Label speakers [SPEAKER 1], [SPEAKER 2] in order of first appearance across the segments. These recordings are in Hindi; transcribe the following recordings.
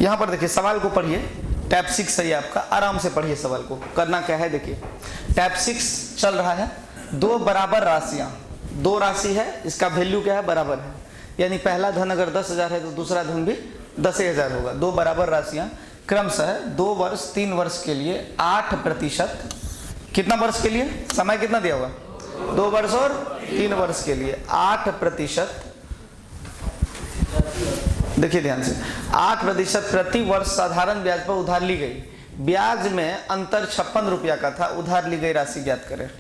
[SPEAKER 1] यहाँ पर देखिए सवाल को पढ़िए, टैब 6 है ये आपका, आराम से पढ़िए सवाल को। करना क्या है देखिए, टैब 6 चल रहा है, दो बराबर राशियां, दो राशि है, इसका वैल्यू क्या है, बराबर है, यानी पहला धन अगर 10,000 है तो दूसरा धन भी 10,000 होगा। दो बराबर राशियां क्रमशः 2 वर्ष 3 वर्ष के लिए 8%, कितना वर्ष के लिए, समय कितना दिया हुआ, 2 वर्ष और 3 वर्ष के लिए 8%, देखिए ध्यान से, 8% प्रति वर्ष साधारण ब्याज पर उधार ली गई। ब्याज में अंतर 56 रुपया का था, उधार ली गई राशि ज्ञात करें।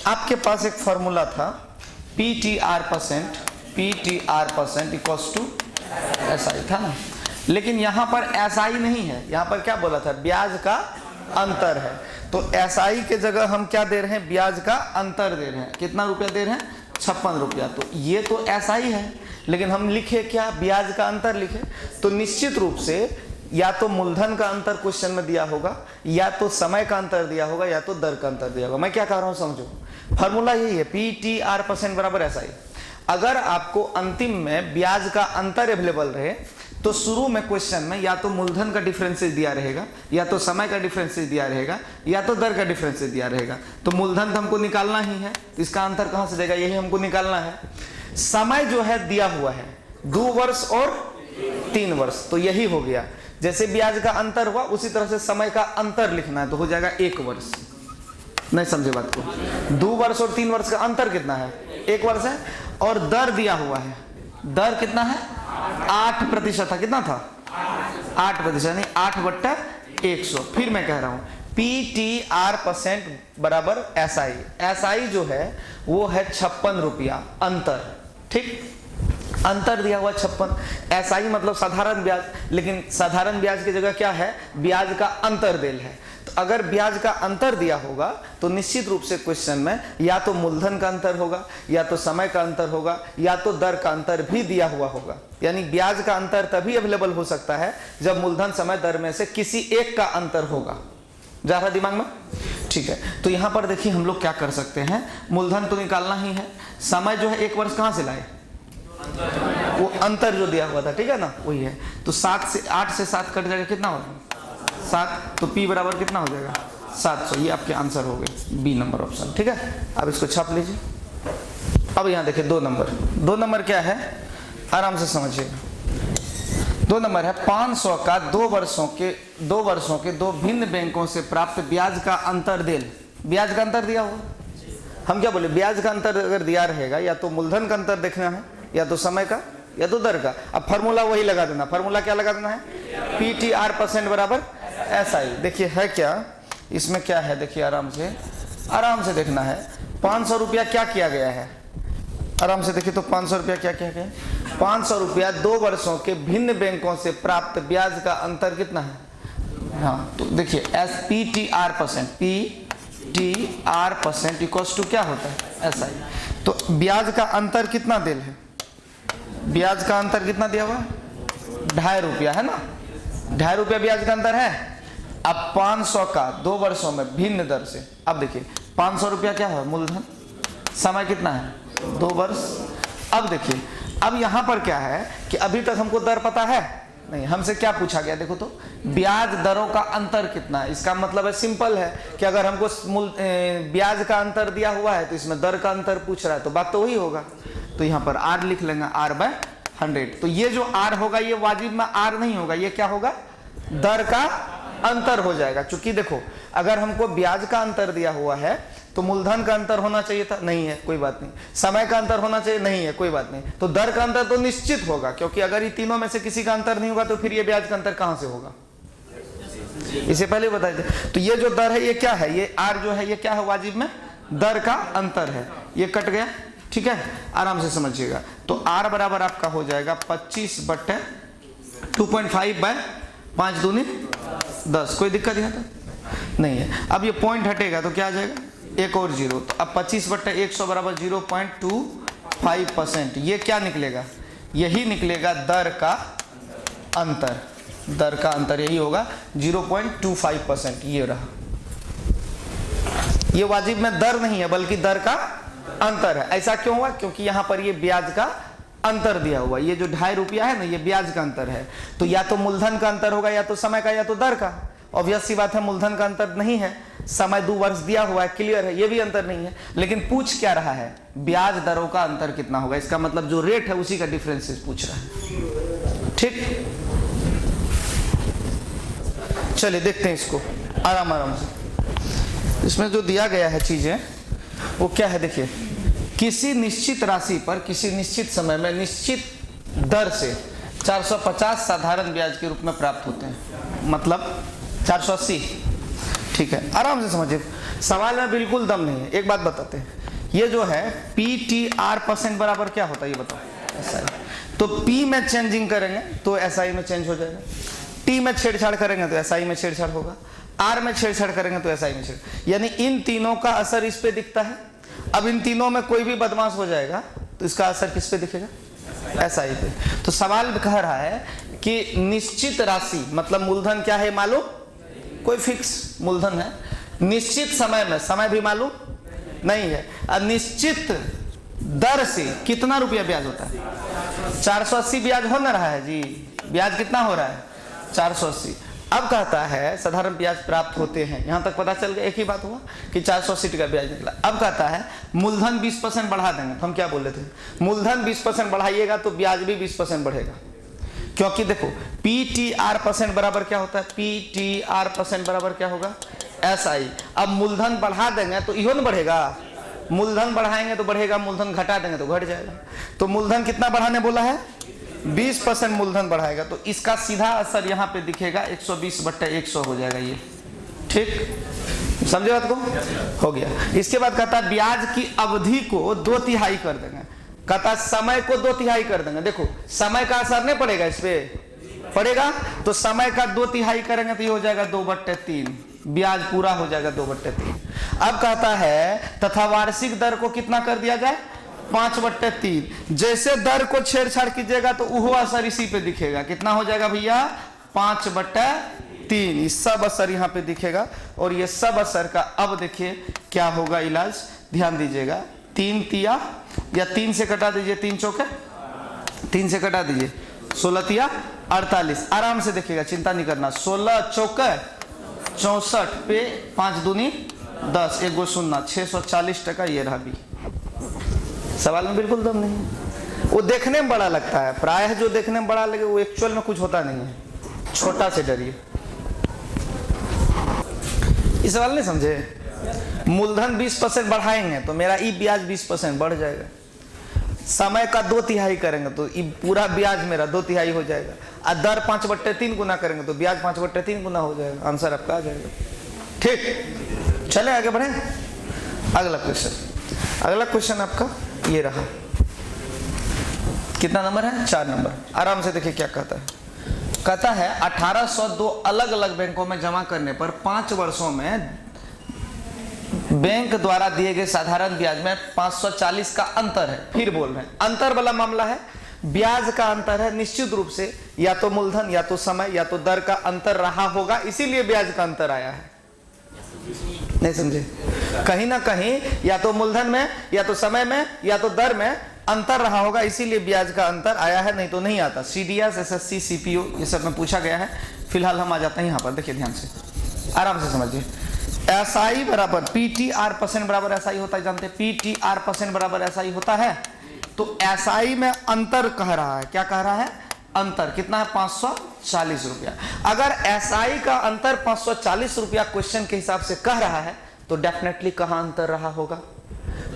[SPEAKER 1] आपके पास एक फॉर्मूला था PTR% इक्वल्स टू SI था ना, लेकिन यहाँ पर SI नहीं है, यहाँ पर क्या बोला था, ब्याज का अंतर है। तो SI के जगह हम क्या दे रहे हैं, ब्याज का अंतर दे रहे हैं। कितना रुपया दे रहे हैं, 56 रुपया। तो ये तो SI है, लेकिन हम लिखे क्या, ब्याज का अंतर लिखे। तो निश्चित रूप से या तो मूलधन का अंतर क्वेश्चन में दिया होगा, या तो समय का अंतर दिया होगा, या तो दर का अंतर दिया होगा। मैं क्या कह रहा हूं समझो, फॉर्मूला यही है, PTR% बराबर SI। अगर आपको अंतिम में ब्याज का अंतर अवेलेबल रहे तो शुरू में क्वेश्चन में या तो मूलधन का डिफरेंसेस दिया रहेगा, या तो समय का डिफरेंसेस दिया रहेगा, या तो दर का डिफरेंसेस दिया रहेगा। तो मूलधन तो हमको निकालना ही है, तो इसका अंतर कहां से देगा, यही हमको निकालना है। समय जो है दिया हुआ है 2 वर्ष और 3 वर्ष, तो यही हो गया। जैसे ब्याज का अंतर हुआ उसी तरह से समय का अंतर लिखना है, तो हो जाएगा 1 वर्ष। नहीं समझे बात को, 2 वर्ष और 3 वर्ष का अंतर कितना है, 1 वर्ष है। और दर दिया हुआ है, दर कितना है, 8% था, कितना था, 8%, यानी 8/100। फिर मैं कह रहा हूं PTR% बराबर SI। SI जो है वो है 56 रुपया अंतर, ठीक, अंतर दिया हुआ 56। SI मतलब साधारण ब्याज, लेकिन साधारण ब्याज की जगह क्या है, ब्याज का अंतर देल है। तो अगर ब्याज का अंतर दिया होगा तो निश्चित रूप से क्वेश्चन में या तो मूलधन का अंतर होगा, या तो समय का अंतर होगा, या तो दर का अंतर भी दिया हुआ होगा। यानी ब्याज का अंतर तभी अवेलेबल हो सकता है जब मूलधन समय दर में से किसी एक का अंतर होगा। जा रहा दिमाग में, ठीक है। तो यहां पर देखिए हम लोग क्या कर सकते हैं, मूलधन तो निकालना ही है, समय जो है 1 वर्ष कहां से लाए, वो अंतर जो दिया हुआ था, ठीक है ना, वही है। तो 8 से 7 कट जाएगा, कितना होगा 7, तो P बराबर कितना हो जाएगा 700। ये आपके आंसर हो गए, बी नंबर ऑप्शन, ठीक है। अब इसको छाप लीजिए। अब यहाँ देखिए 2 नंबर क्या है, आराम से समझिएगा। 2 नंबर है 500 का 2 वर्षों के 2 भिन्न बैंकों से प्राप्त ब्याज का अंतर देल। ब्याज का अंतर दिया हुआ, हम क्या बोले, ब्याज का अंतर अगर दिया रहेगा या तो मूलधन का अंतर देखना है, या तो समय का, या तो दर का। अब फॉर्मूला वही लगा देना, फॉर्मूला क्या लगा देना है, PTR% बराबर SI। देखिए है क्या, इसमें क्या है, देखिए आराम से देखना है। 500 रुपया क्या किया गया है, आराम से देखिए। तो 500 रुपया क्या किया गया, 500 रुपया 2 वर्षों के भिन्न बैंकों से प्राप्त ब्याज का अंतर कितना है। हाँ तो देखिए PTR% इक्वल्स टू क्या होता है, SI। तो ब्याज का अंतर कितना दिल है, ब्याज का अंतर कितना दिया हुआ है, 2.5 रुपया है ना, 2.5 रुपया ब्याज का अंतर है। अब 500 का 2 वर्षों में भिन्न दर से, अब देखिए 500 रुपया क्या है मूलधन, समय कितना है 2 वर्ष। अब देखिए, अब यहां पर क्या है कि अभी तक हमको दर पता है नहीं, हमसे क्या पूछा गया, देखो तो ब्याज दरों का अंतर कितना है। इसका मतलब है सिंपल है कि अगर हमको ब्याज का अंतर दिया हुआ है तो इसमें दर का अंतर पूछ रहा है, तो बात तो वही होगा। तो यहाँ पर R लिख लेंगे, R/100। तो ये जो R होगा ये वाजिब में R नहीं होगा, ये क्या होगा, दर का अंतर हो जाएगा। चूंकि देखो अगर हमको ब्याज का अंतर दिया हुआ है तो मूलधन का अंतर होना चाहिए था, नहीं है, कोई बात नहीं। समय का अंतर होना चाहिए, नहीं है, कोई बात नहीं। तो दर का अंतर तो निश्चित होगा, क्योंकि अगर ये तीनों में से किसी का अंतर नहीं होगा तो फिर ये ब्याज का अंतर कहां से होगा, इसे पहले बताए थे। तो ये जो दर है ये क्या है, ये R जो है ये क्या है, वाजिब में दर का अंतर है। ये कट गया, ठीक है, आराम से समझिएगा। तो R बराबर आपका हो जाएगा 25/2.5/5 दूनी 10। कोई दिक्कत यहाँ तक नहीं है। अब ये पॉइंट हटेगा तो क्या आ जाएगा, एक और 0। तो अब 25/100 बराबर 0.25%। ये क्या निकलेगा, यही निकलेगा दर का अंतर। दर का अंतर यही होगा 0.25%। ये रहा, ये वाजिब में दर नहीं है बल्कि दर का अंतर है। ऐसा क्यों हुआ, क्योंकि यहां पर ये ब्याज का अंतर दिया हुआ, ये जो 2.5 रुपया है ना, ये ब्याज का अंतर है। तो या तो मूलधन का अंतर होगा, या तो समय का, या तो दर का। ऑब्वियस सी बात है, मूलधन का अंतर नहीं है, समय 2 वर्ष दिया हुआ है, क्लियर है, ये भी अंतर नहीं है। लेकिन पूछ क्या रहा है, ब्याज दरों का अंतर कितना होगा। इसका मतलब जो रेट है उसी का डिफरेंसेस पूछ रहा है। ठीक, चलिए देखते हैं इसको आराम आराम से। इसमें जो दिया गया है चीजें वो क्या है, देखिए, किसी निश्चित राशि पर किसी निश्चित समय में निश्चित दर से 450 साधारण ब्याज के रूप में प्राप्त होते हैं, मतलब 480। ठीक है, आराम से समझिए, सवाल में बिल्कुल दम नहीं है। एक बात बताते हैं, ये जो है PTR% बराबर क्या होता है ये बताओ। SI, तो P में चेंजिंग करेंगे तो SI में चेंज हो जाएगा, T में छेड़छाड़ करेंगे तो SI में छेड़छाड़ होगा, R में छेड़छाड़ करेंगे तो SI में छेड़, यानी इन तीनों का असर इस पे दिखता है। अब इन तीनों में कोई भी बदमाश हो जाएगा तो इसका असर किस पे दिखेगा, SI पे। तो सवाल कह रहा है कि निश्चित राशि मतलब मूलधन क्या है मालूम, कोई फिक्स मूलधन है, निश्चित समय में, समय भी मालूम नहीं है, निश्चित दर से कितना रुपया ब्याज होता है, 480 ब्याज हो ना रहा है जी, ब्याज कितना हो रहा है 480। अब कहता है साधारण ब्याज प्राप्त होते हैं, यहां तक पता चल गया, एक ही बात हुआ कि 480 का ब्याज निकला। अब कहता है मूलधन 20% बढ़ा देंगे, तो हम क्या बोल रहे थे, मूलधन 20% बढ़ाइएगा तो ब्याज भी 20% बढ़ेगा, क्योंकि देखो PTR% बराबर क्या होता है, PTR% बराबर क्या होगा, SI। अब मूलधन बढ़ा देंगे तो इहो न बढ़ेगा, मूलधन बढ़ाएंगे तो बढ़ेगा, मूलधन घटा देंगे तो घट जाएगा। तो मूलधन कितना बढ़ाने बोला है, 20% मूलधन बढ़ाएगा, तो इसका सीधा असर यहाँ पे दिखेगा 120/100 हो जाएगा ये। ठीक, समझे बात को, हो गया। इसके बाद कहता है ब्याज की अवधि को 2/3 कर देंगे, कहता समय को 2/3 कर देंगे। देखो समय का असर नहीं पड़ेगा, इस पे पड़ेगा, तो समय का 2/3 करेंगे तो ये हो जाएगा 2/3, ब्याज पूरा हो जाएगा 2/3। अब कहता है तथा वार्षिक दर को कितना कर दिया जाए, 5/3। जैसे दर को छेड़छाड़ कीजिएगा तो वह असर इसी पे दिखेगा, कितना हो जाएगा भैया 5/3। ये सब असर यहाँ पे दिखेगा, और ये सब असर का अब देखिए क्या होगा इलाज, ध्यान दीजिएगा। 3 तिया या 3 से कटा दीजिए, 3 चौके 3 से कटा दीजिए, 16 तिया 48। आराम से देखिएगा, चिंता नहीं करना। 16 चौके 64 पे 5 दूनी 10, 1 गो 0, 640 टका ये रहा भी। सवाल में बिल्कुल दम नहीं है, वो देखने में बड़ा लगता है, प्रायः जो देखने में बड़ा लगे वो एक्चुअल में कुछ होता नहीं है, छोटा से डरिए। इस सवाल नहीं समझे, मूलधन 20% बढ़ाएंगे तो मेरा ई ब्याज 20% बढ़ जाएगा, समय का 2/3 करेंगे तो ई पूरा ब्याज मेरा 2/3 हो जाएगा, और दर 5/3 गुना करेंगे तो ब्याज 5/3 गुना हो जाएगा, आंसर आपका आ जाएगा। ठीक, चले आगे बढ़े। अगला क्वेश्चन, अगला क्वेश्चन आपका ये रहा, कितना नंबर है, 4 नंबर। आराम से देखिए क्या कहता है, कहता है 1802 अलग अलग बैंकों में जमा करने पर 5 वर्षों में बैंक द्वारा दिए गए साधारण ब्याज में 540 का अंतर है। फिर बोल रहे हैं अंतर वाला मामला है, ब्याज का अंतर है, निश्चित रूप से या तो मूलधन या तो समय या तो दर का अंतर रहा होगा, इसीलिए ब्याज का अंतर आया है। नहीं समझे, कहीं ना कहीं या तो मूलधन में या तो समय में या तो दर में अंतर रहा होगा, इसीलिए ब्याज का अंतर आया है, नहीं तो नहीं आता। CDS, SSC, CPO ये सब में पूछा गया है। फिलहाल हम आ जाते हैं यहाँ पर, देखिए ध्यान से, आराम से समझिए। SI बराबर PTR% बराबर SI होता है, जानते हैं PTR% बराबर SI होता है। तो SI में अंतर कह रहा है, क्या कह रहा है, अंतर कितना है, 540 रुपया। अगर SI का अंतर 540 रुपया क्वेश्चन के हिसाब से कह रहा है तो डेफिनेटली कहाँ अंतर रहा होगा,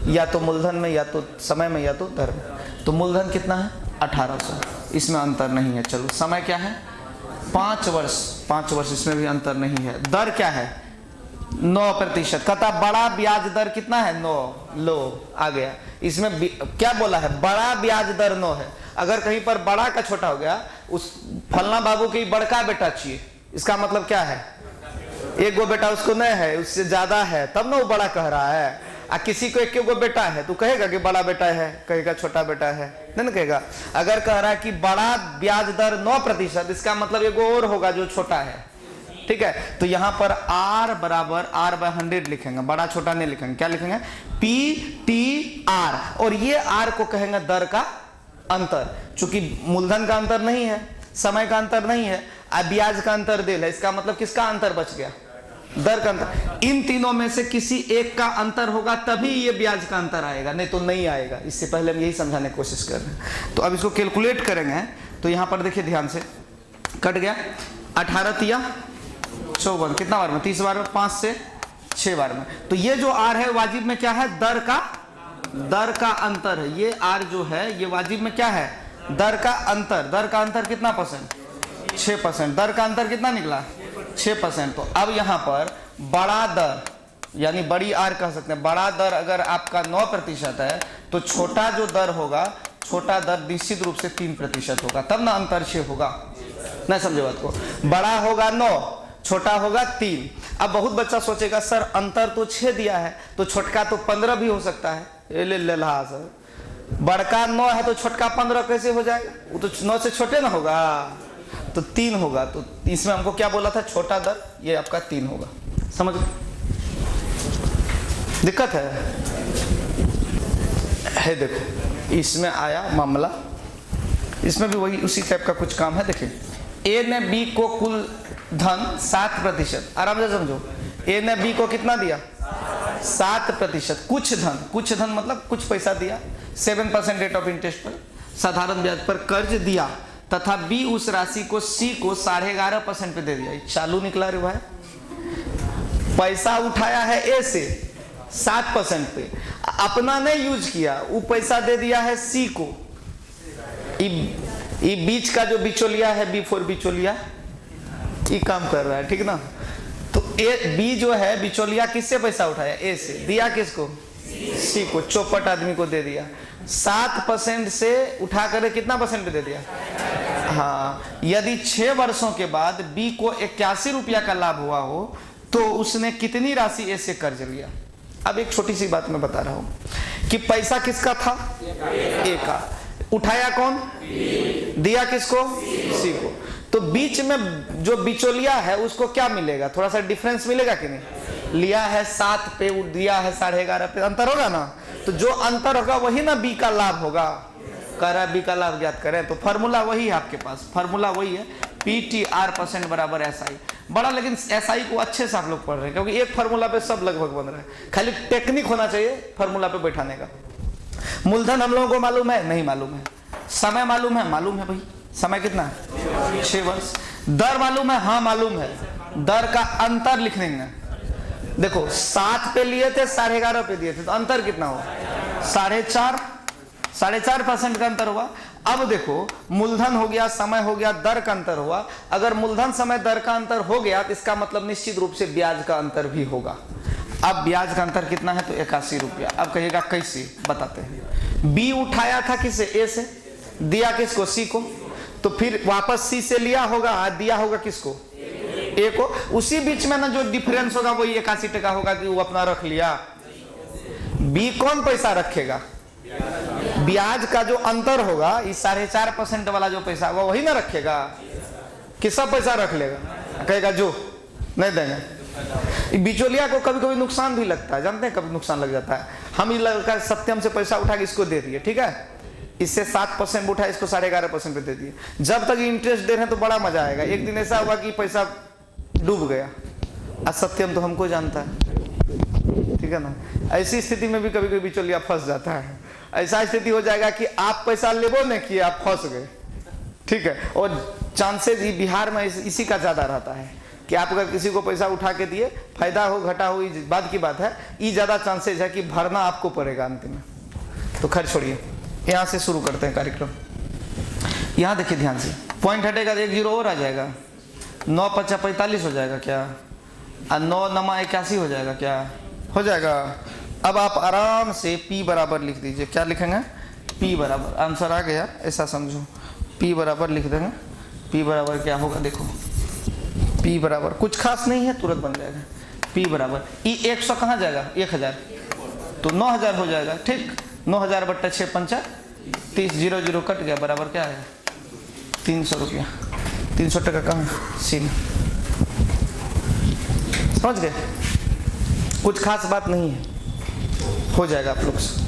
[SPEAKER 1] या तो मूलधन में या तो समय में या तो दर में। तो मूलधन कितना है 1800, इसमें अंतर नहीं है। चलो समय क्या है 5 वर्ष, 5 वर्ष इसमें भी अंतर नहीं है। दर क्या है 9%। कहता बड़ा ब्याज दर कितना है 9, लो आ गया। इसमें क्या बोला है, बड़ा ब्याज दर 9 है। अगर कहीं पर बड़ा का छोटा हो गया, उस फलना बाबू की बड़का बेटा चाहिए, इसका मतलब क्या है, एक गो बेटा उसको नहीं है, उससे ज्यादा है, तब ना वो बड़ा कह रहा है। किसी को एक गो बेटा है तो कहेगा कि बड़ा बेटा है, कहेगा छोटा बेटा है, नहीं कहेगा। अगर कह रहा है कि बड़ा ब्याज दर 9%, इसका मतलब एक और होगा जो छोटा है, ठीक है। तो यहां पर R बराबर R/100 लिखेंगे, बड़ा छोटा नहीं लिखेंगे, क्या लिखेंगे PTR, और ये R को कहेंगे दर का अंतर, चूंकि मूलधन का अंतर नहीं है, समय का अंतर नहीं है, अब ब्याज का अंतर दे है, इसका मतलब किसका अंतर बच गया? दर का अंतर। इन तीनों में से किसी एक का अंतर होगा तभी ये ब्याज का अंतर आएगा, नहीं तो नहीं आएगा। इससे पहले हम यही समझाने की कोशिश कर रहे हैं। तो अब इसको कैलकुलेट करेंगे तो यहाँ पर देखिए ध्यान से, कट गया 18 तिया 54, कितना बार में? 30 बार में, 5 से 6 बार में। तो ये जो आर है वाजिब में क्या है? दर का अंतर है। ये आर जो है ये वाजिब में क्या है? दर का अंतर। दर का अंतर कितना परसेंट? 6%। दर का अंतर कितना निकला? 6%। तो अब यहाँ पर बड़ा दर यानी बड़ी आर कह सकते हैं, बड़ा दर अगर आपका 9% है तो छोटा जो दर होगा, छोटा दर निश्चित रूप से 3% होगा, तब ना अंतर 6 होगा। नहीं समझे बात को? बड़ा होगा 9, छोटा होगा 3। अब बहुत बच्चा सोचेगा सर अंतर तो 6 दिया है तो छोटका तो 15 भी हो सकता है। ले सर, बड़का 9 है तो छोटका 15 कैसे हो जाएगा? वो तो 9 से छोटे ना होगा, तो 3 होगा। तो इसमें हमको क्या बोला था? छोटा दर ये आपका 3 होगा। समझ गए? दिक्कत है देखो इसमें आया मामला, इसमें भी वही उसी टाइप का कुछ काम है। देखिए ए ने बी को कुल धन 7%, आराम से समझो, ए ने बी को कितना दिया? 7%। कुछ धन मतलब कुछ पैसा दिया, 7% रेट ऑफ इंटरेस्ट पर, साधारण ब्याज पर कर्ज दिया, तथा बी उस राशि को सी को 11.5% पे दे दिया। चालू निकला रे भाई, पैसा उठाया है ए से 7% पे, अपना नहीं यूज किया, वो पैसा दे दिया है सी को। ये बीच का जो बिचौलिया है, B4 बिचौलिया, ये काम कर रहा है, ठीक ना? तो ए बी जो है बिचौलिया किससे पैसा उठाया? ए से। दिया किसको? सी को, चौपट आदमी को दे दिया। 7% से उठा कर कितना परसेंट पे दे दिया? हाँ, यदि 6 वर्षों के बाद बी को 81 रुपया का लाभ हुआ हो तो उसने कितनी राशि ए से कर्ज लिया? अब एक छोटी सी बात मैं बता रहा हूं कि पैसा किसका था? ए का। उठाया कौन? दिया किसको? सी को। तो बीच में जो बिचौलिया है उसको क्या मिलेगा? थोड़ा सा डिफरेंस मिलेगा कि नहीं? लिया है 7 पे, दिया है 11.5 पे, अंतर होगा ना? तो जो अंतर होगा वही ना बी का लाभ होगा। कह रहा है बी का लाभ ज्ञात करें, तो फॉर्मूला वही है आपके पास, फॉर्मूला वही है, PTR% बराबर SI। बड़ा लेकिन SI को अच्छे से आप लोग पढ़ रहे हैं क्योंकि एक फार्मूला पे सब लगभग बन रहा है, खाली टेक्निक होना चाहिए फार्मूला पे बैठाने का। मूलधन हम लोगों को मालूम है? नहीं मालूम है। समय मालूम है? मालूम है भाई। समय कितना है? 6 वर्ष। दर मालूम है? हाँ मालूम है। दर का अंतर लिख देंगे। देखो 7 पे लिए थे, 11.5 पे दिए थे, तो अंतर कितना हुआ? 4.5% का अंतर हुआ। अब देखो मूलधन हो गया, समय हो गया, दर का अंतर हुआ। अगर मूलधन समय दर का अंतर हो गया तो इसका मतलब निश्चित रूप से ब्याज का अंतर भी होगा। अब ब्याज का अंतर कितना है? तो 81 रुपया। अब कहिएगा कैसे? बताते हैं। बी उठाया था किसे? ए से। दिया किसको? सी को। तो फिर वापस सी से लिया होगा, दिया होगा किसको? ए को। उसी बीच में ना जो डिफरेंस होगा वही 81 टका होगा कि वो अपना रख लिया। बी कौन पैसा रखेगा? ब्याज का जो अंतर होगा, इस 4.5% वाला जो पैसा होगा वही ना रखेगा कि सब पैसा रख लेगा? कहेगा जो नहीं देंगे। बिचौलिया को कभी कभी नुकसान भी लगता है, जानते हैं? कभी नुकसान लग जाता है। हम ये लड़का सत्यम से पैसा उठा के इसको दे दिए, ठीक है? इससे 7% उठा, इसको 11.5% पे दे दिए। जब तक इंटरेस्ट दे रहे हैं तो बड़ा मजा आएगा। एक दिन ऐसा होगा कि पैसा डूब गया। आज सत्यम तो हमको जानता है, ठीक है ना? ऐसी स्थिति में भी कभी कभी बिचौलिया फंस जाता है। ऐसा स्थिति हो जाएगा कि आप पैसा लेबो नहीं किए, आप फंस गए, ठीक है? और चांसेस बिहार में इसी का ज्यादा रहता है कि आप अगर किसी को पैसा उठा के दिए, फायदा हो घटा हो बात की बात है, ये ज्यादा चांसेस है कि भरना आपको पड़ेगा अंतिम में। तो खैर छोड़िए, यहाँ से शुरू करते हैं कार्यक्रम। यहाँ देखिए ध्यान से, पॉइंट हटेगा तो 1 0 और आ जाएगा। 9 5 45 हो जाएगा क्या? और 9 9 81 हो जाएगा क्या? हो जाएगा। अब आप आराम से P बराबर लिख दीजिए। क्या लिखेंगे? P बराबर, आंसर आ गया ऐसा समझो। P बराबर लिख देंगे। P बराबर क्या होगा? देखो P बराबर कुछ खास नहीं है, तुरंत बन जाएगा। P बराबर ई 100 कहाँ जाएगा? 1000, तो 9000 हो जाएगा, ठीक? 9000 बट्टा 6 5 30, 0 0 कट गया, बराबर क्या है? 300 रुपया। 300 टका कहाँ? सीन। समझ गए? कुछ खास बात नहीं है, हो जाएगा आप लोग से।